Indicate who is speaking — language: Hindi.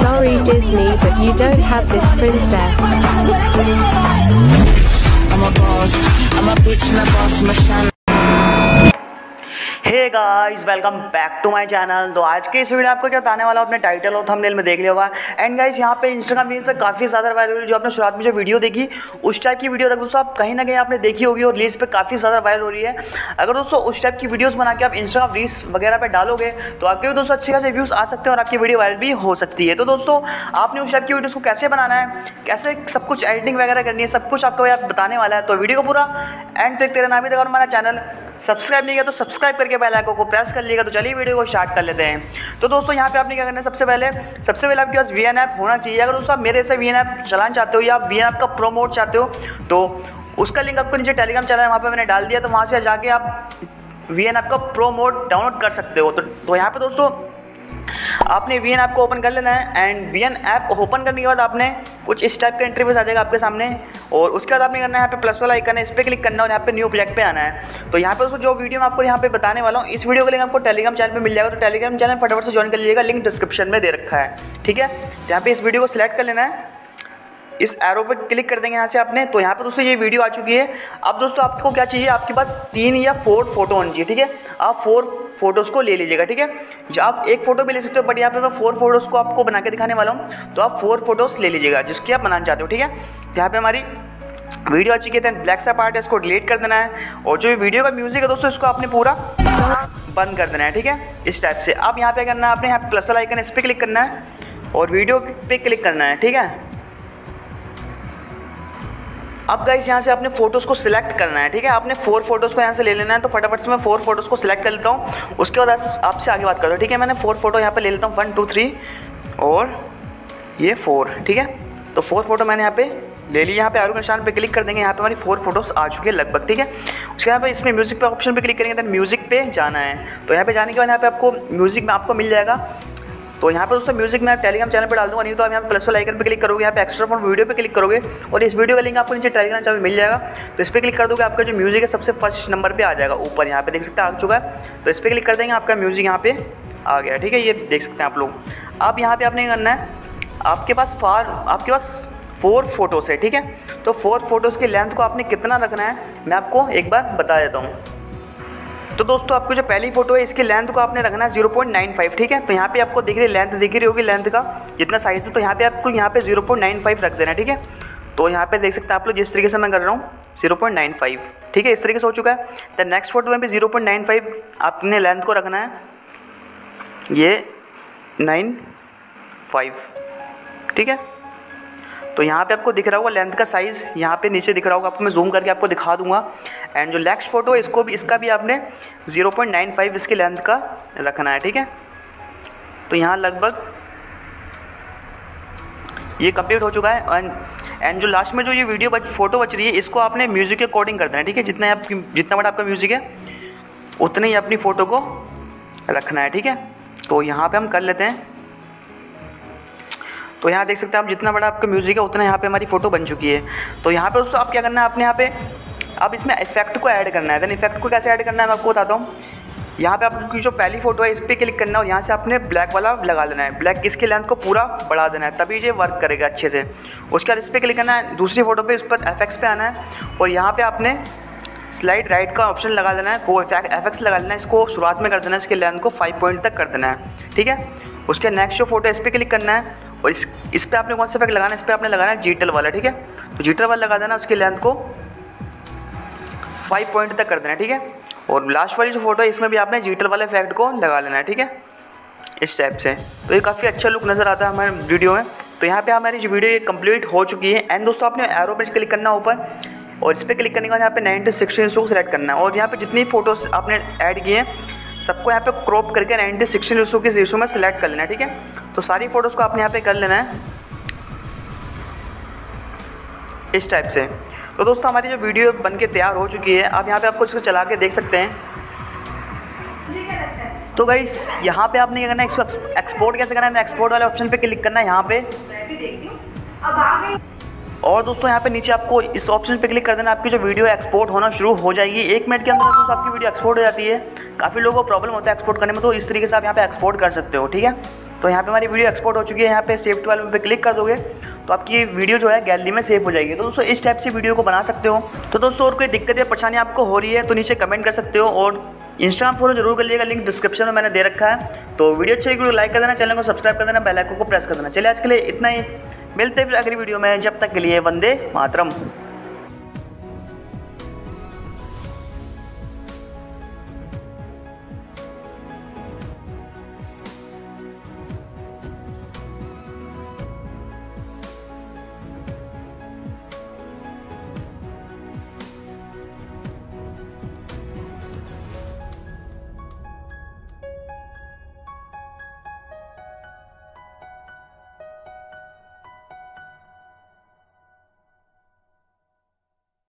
Speaker 1: Sorry Disney, but you don't have this princess.
Speaker 2: I'm a boss, I'm a bitch and a boss, I'm a shine. Hey guys, welcome back to my channel. तो आज के इस वीडियो में आपको क्या बताने वाला हूँ, अपने टाइटल और थंबनेल में देख लिया होगा। एंड गाइस, यहाँ पे इंस्टाग्राम रील्स पे काफ़ी ज़्यादा वायरल हो रही है। जो आपने शुरुआत में जो वीडियो देखी, उस टाइप की वीडियो तक दोस्तों आप कहीं ना कहीं आपने देखी होगी और रील्स पे काफ़ी ज़्यादा वायरल हो रही है। अगर दोस्तों उस टाइप की वीडियोज़ बना के आप इंस्टाग्राम रील्स वगैरह पर डालोगे तो आपके भी दोस्तों अच्छे खासे व्यूज़ आ सकते हैं और आपकी वीडियो वायरल भी हो सकती है। तो दोस्तों आपने उस टाइप की वीडियोज़ को कैसे बनाना है, कैसे सब कुछ एडिटिंग वगैरह करनी है, सब कुछ आपको बताने वाला है। तो वीडियो को पूरा एंड तक तेरा नाम ही देखा। हमारा चैनल सब्सक्राइब नहीं किया तो सब्सक्राइब करके बेल आइकन को प्रेस कर लीजिएगा। तो चलिए वीडियो को स्टार्ट कर लेते हैं। तो दोस्तों यहाँ पे आपने क्या करना है, सबसे पहले आपके पास वीएन ऐप होना चाहिए। अगर दोस्तों आप मेरे से वीएन ऐप चलाना चाहते हो या आप वीएन ऐप का प्रोमोट चाहते हो तो उसका लिंक आपको नीचे टेलीग्राम चैनल है, वहाँ पे मैंने डाल दिया। तो वहाँ से जाके आप वीएन ऐप का प्रोमोट डाउनलोड कर सकते हो। तो यहाँ पे दोस्तों आपने वीएन ऐप को ओपन कर लेना है। एंड वीएन ऐप ओपन करने के बाद आपने कुछ इस टाइप का इंटरफेस आ जाएगा आपके सामने। और उसके बाद आपने करना है, यहाँ पे प्लस वाला आइकन है, इस पर क्लिक करना और यहाँ पे न्यू प्रोजेक्ट पे आना है। तो यहाँ पे दोस्तों जो वीडियो मैं आपको यहाँ पे बताने वाला हूँ, इस वीडियो का लिंक आपको टेलीग्राम चैनल पे मिल जाएगा। तो टेलीग्राम चैनल फटाफट से ज्वाइन कर लीजिएगा, लिंक डिस्क्रिप्शन में दे रखा है। ठीक है, यहाँ पे इस वीडियो को सिलेक्ट कर लेना है, इस एरो पे क्लिक कर देंगे यहाँ से आपने। तो यहाँ पे दोस्तों ये वीडियो आ चुकी है। अब दोस्तों आपको क्या चाहिए, आपके पास 3 या 4 फोटो होनी चाहिए। ठीक है, आप 4 फोटोज़ को ले लीजिएगा। ठीक है, आप एक फ़ोटो भी ले सकते हो, बट यहाँ पे मैं 4 फोटोज़ को आपको बना के दिखाने वाला हूँ। तो आप 4 फोटोज़ ले लीजिएगा जिसकी आप बनाना चाहते हो। ठीक है, यहाँ पे हमारी वीडियो आ चुकी है। ब्लैक सा पार्ट है, इसको डिलीट कर देना है। और जो वीडियो का म्यूजिक है दोस्तों, इसको आपने पूरा बंद कर देना है। ठीक है, इस टाइप से। अब यहाँ पे करना है, आपने यहाँ पे प्लस वाला आइकन, इस पर क्लिक करना है और वीडियो पे क्लिक करना है। ठीक है, अब गाइस यहाँ से आपने फ़ोटोज़ को सिलेक्ट करना है। ठीक है, आपने 4 फोटोज़ को यहाँ से ले लेना है। तो फटाफट से मैं 4 फोटोज़ को सिलेक्ट कर लेता हूँ, उसके बाद आपसे आगे बात करता हूँ। ठीक है, मैंने 4 फोटो यहाँ पे ले लेता हूँ, 1 2 3 और ये 4। ठीक है, तो 4 फोटो मैंने यहाँ पे ले ली। यहाँ पे आरो के निशान पे क्लिक कर देंगे, यहाँ पे हमारी 4 फोटोज़ आ चुकी है लगभग। ठीक है, उसके यहाँ पे इसमें म्यूज़िक पे ऑप्शन पे क्लिक करेंगे, देन म्यूज़िक पे जाना है। तो यहाँ पे जाने के बाद यहाँ पे आपको म्यूज़िक में आपको मिल जाएगा। तो यहाँ पे दोस्तों म्यूजिक मैं टेलीग्राम चैनल पे डाल दूँगा, नहीं तो आप यहाँ पे प्लस वाला आइकन पे क्लिक करोगे, यहाँ पे एक्स्ट्रा फॉर वीडियो पे क्लिक करोगे और इस वीडियो का लिंक आपको नीचे टेलीग्राम चैनल मिल जाएगा। तो इस पर क्लिक कर दोगे, आपका जो म्यूजिक है सबसे फर्स्ट नंबर पे आ जाएगा ऊपर, यहाँ पे देख सकते हैं आ चुका है। तो इस पर क्लिक कर देंगे, आपका म्यूजिक यहाँ पे आ गया। ठीक है, ये देख सकते हैं आप लोग। अब यहाँ पे आपने करना है, आपके पास 4 फोटोज़ है। ठीक है, तो 4 फोटोज़ की लेंथ को आपने कितना रखना है मैं आपको एक बार बता देता हूँ। तो दोस्तों आपको जो पहली फोटो है, इसकी लेंथ को आपने रखना है 0.95। ठीक है, तो यहाँ पे आपको दिख रही होगी लेंथ का जितना साइज़ है। तो यहाँ पे आपको यहाँ पे 0.95 रख देना है। ठीक है, तो यहाँ पे देख सकते हैं आप लोग, जिस तरीके से मैं कर रहा हूँ 0.95। ठीक है, इस तरीके से हो चुका है। तो नेक्स्ट फोटो में भी 0.95 आपने लेंथ को रखना है, ये 95। ठीक है, तो यहाँ पे आपको दिख रहा होगा लेंथ का साइज़, यहाँ पे नीचे दिख रहा होगा आपको, मैं जूम करके आपको दिखा दूंगा। एंड जो नेक्स्ट फोटो है, इसका भी आपने 0.95 इसकी लेंथ का रखना है। ठीक है, तो यहाँ लगभग ये कंप्लीट हो चुका है। एंड जो लास्ट में जो ये वीडियो फोटो बच रही है, इसको आपने म्यूज़िक के अकॉर्डिंग कर देना है। ठीक है, जितना बड़ा आपका म्यूज़िक है उतने ही अपनी फ़ोटो को रखना है। ठीक है, तो यहाँ पर हम कर लेते हैं। तो यहाँ देख सकते हैं आप, जितना बड़ा आपका म्यूज़िक है उतना यहाँ पे हमारी फ़ोटो बन चुकी है। तो यहाँ पे दोस्तों आप क्या करना है, आपने यहाँ पे अब इसमें इफेक्ट को ऐड करना है। देन इफेक्ट को कैसे ऐड करना है मैं आपको बताता हूँ। यहाँ पे आपकी जो पहली फ़ोटो है, इस पर क्लिक करना है और यहाँ से आपने ब्लैक वाला लगा देना है। ब्लैक इसकी लेंथ को पूरा बढ़ा देना है, तभी ये वर्क करेगा अच्छे से। उसके बाद इस पर क्लिक करना है, दूसरी फ़ोटो पर, इस पर एफएक्स पे आना है और यहाँ पर आपने स्लाइड राइट का ऑप्शन लगा देना है, वो एफएक्स लगा देना है। इसको शुरुआत में कर देना है, इसके लेंथ को 5 पॉइंट तक कर देना है। ठीक है, उसके नेक्स्ट जो फोटो है, इस पर क्लिक करना है और इस पर आपने कौन सा इफेक्ट लगाना है, इस पर आपने लगाना है जीटल वाला। ठीक है, तो जीटल वाला लगा देना, उसकी लेंथ को 5 पॉइंट तक कर देना है। ठीक है, और लास्ट वाली जो फोटो है, इसमें भी आपने जीटल वाले इफेक्ट को लगा लेना है। ठीक है, इस टाइप से। तो ये काफ़ी अच्छा लुक नज़र आता है हमारे वीडियो में। तो यहाँ पे हमारी जो वीडियो ये कंप्लीट हो चुकी है। एंड दोस्तों आपने एरो पे क्लिक करना ऊपर और इस पर क्लिक करने के बाद यहाँ पे 90:16 को सिलेक्ट करना है और यहाँ पे जितनी फोटोज़ आपने ऐड किए हैं सबको यहाँ पे क्रॉप करके 90:16 के रेशो में सिलेक्ट कर लेना है। ठीक है, तो सारी फोटोज़ को आपने यहाँ पे कर लेना है इस टाइप से। तो दोस्तों हमारी जो वीडियो बन के तैयार हो चुकी है। अब यहाँ पे आपको इसको चला के देख सकते हैं। तो गाइस यहाँ पे आपने क्या करना है, एक्सपोर्ट कैसे करना है, एक्सपोर्ट वाले ऑप्शन पे क्लिक करना है यहाँ पे। और दोस्तों यहाँ पे नीचे आपको इस ऑप्शन पे क्लिक कर देना, आपकी जो वीडियो एक्सपोर्ट होना शुरू हो जाएगी। 1 मिनट के अंदर दोस्तों आपकी वीडियो एक्सपोर्ट हो जाती है। काफ़ी लोगों को प्रॉब्लम होता है एक्सपोर्ट करने में, तो इस तरीके से आप यहाँ पे एक्सपोर्ट कर सकते हो। ठीक है, तो यहाँ पे हमारी वीडियो एक्सपोर्ट हो चुकी है। यहाँ पे सेव टू एल्बम पे क्लिक कर दोगे तो आपकी वीडियो जो है गैलरी में सेव हो जाएगी। तो दोस्तों इस टाइप से वीडियो को बना सकते हो। तो दोस्तों और कोई दिक्कत या परेशानी आपको हो रही है तो नीचे कमेंट कर सकते हो और इंस्टाग्राम फॉलो जरूर कर लीजिएगा, लिंक डिस्क्रिप्शन में मैंने दे रखा है। तो वीडियो अच्छी लगी लाइक कर देना, चैनल को सब्सक्राइब कर देना, बेल आइकन को प्रेस कर देना। चलिए आज के लिए इतना ही, मिलते हैं फिर अगली वीडियो में। जब तक के लिए वंदे मातरम।